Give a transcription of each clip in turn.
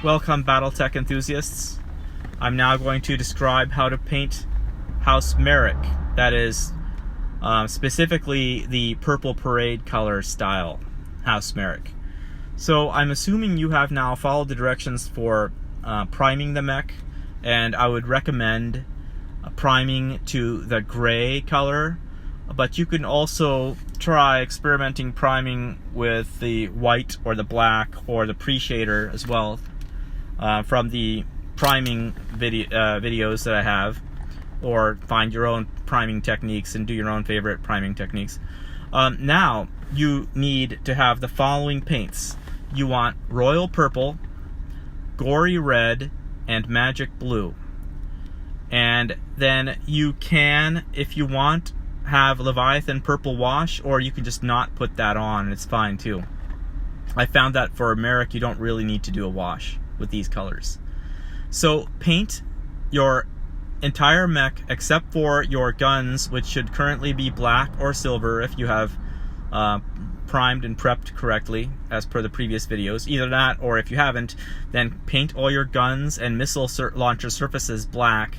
Welcome, Battletech enthusiasts. I'm now going to describe how to paint House Marik, that is specifically the Purple Parade color style House Marik. So I'm assuming you have now followed the directions for priming the mech, and I would recommend priming to the gray color, but you can also try experimenting priming with the white or the black or the pre-shader as well, from the priming videos that I have, or find your own priming techniques and do your own favorite priming techniques. Now you need to have the following paints. You want Royal Purple, Gory Red, and Magic Blue. And then you can, if you want, have Leviathan Purple Wash, or you can just not put that on and it's fine too. I found that for Marik you don't really need to do a wash with these colors. So paint your entire mech except for your guns, which should currently be black or silver if you have primed and prepped correctly as per the previous videos. Either that, or if you haven't, then paint all your guns and missile launcher surfaces black,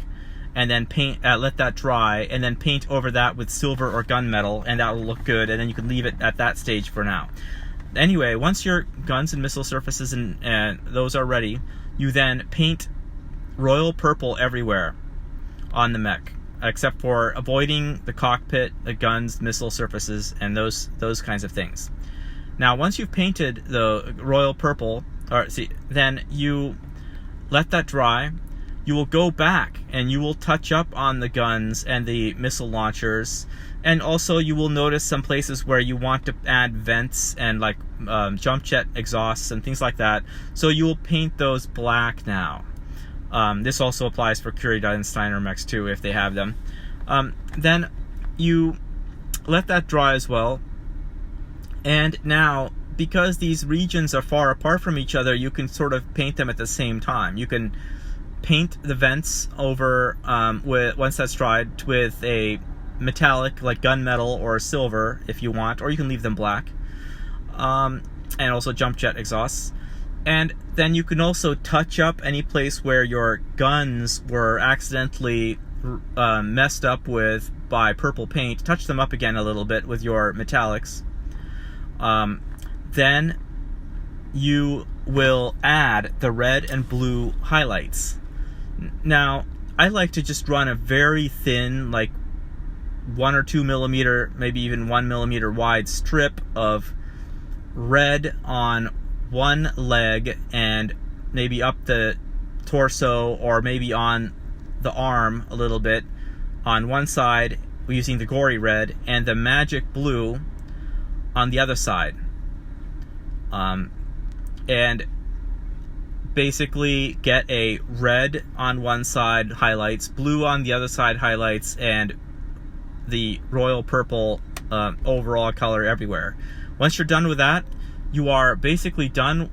and then paint, let that dry, and then paint over that with silver or gunmetal, and that will look good, and then you can leave it at that stage for now. Anyway, once your guns and missile surfaces and those are ready, you then paint Royal Purple everywhere on the mech, except for avoiding the cockpit, the guns, missile surfaces, and those kinds of things. Now, once you've painted the Royal Purple, then you let that dry. You will go back and you will touch up on the guns and the missile launchers, and also you will notice some places where you want to add vents and like jump jet exhausts and things like that. So you will paint those black now. This also applies for Curie Steiner mechs too, if they have them. Then you let that dry as well. And now, because these regions are far apart from each other, you can sort of paint them at the same time. You can paint the vents over, once that's dried, with a metallic like gunmetal or silver if you want, or you can leave them black. And also jump jet exhausts. And then you can also touch up any place where your guns were accidentally messed up with by purple paint. Touch them up again a little bit with your metallics. Then you will add the red and blue highlights. Now, I like to just run a very thin, like 1 or 2 millimeter, maybe even 1 millimeter wide strip of red on one leg and maybe up the torso, or maybe on the arm a little bit on one side using the Gory Red, and the Magic Blue on the other side. And basically get a red on one side highlights, blue on the other side highlights, and the Royal Purple overall color everywhere. Once you're done with that, you are basically done,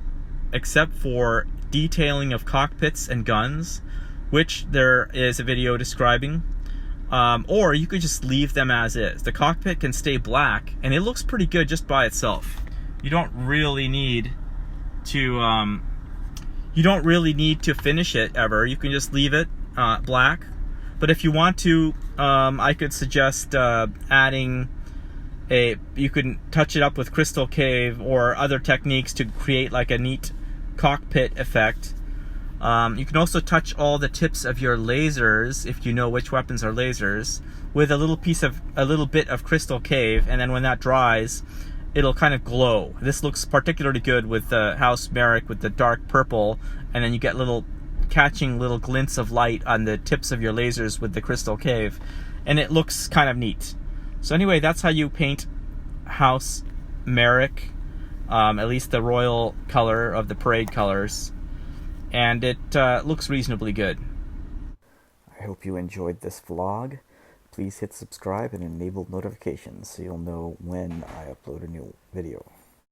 except for detailing of cockpits and guns, which there is a video describing. Or you could just leave them as is. The cockpit can stay black, and it looks pretty good just by itself. You don't really need to finish it ever. You can just leave it black. But if you want to, I could suggest adding you can touch it up with Crystal Cave or other techniques to create like a neat cockpit effect. You can also touch all the tips of your lasers, if you know which weapons are lasers, with a little bit of Crystal Cave, and then when that dries, it'll kind of glow. This looks particularly good with the House Marik with the dark purple, and then you get catching little glints of light on the tips of your lasers with the Crystal Cave, and it looks kind of neat. So anyway, that's how you paint House Marik, at least the royal color of the parade colors, and it looks reasonably good. I hope you enjoyed this vlog. Please hit subscribe and enable notifications so you'll know when I upload a new video.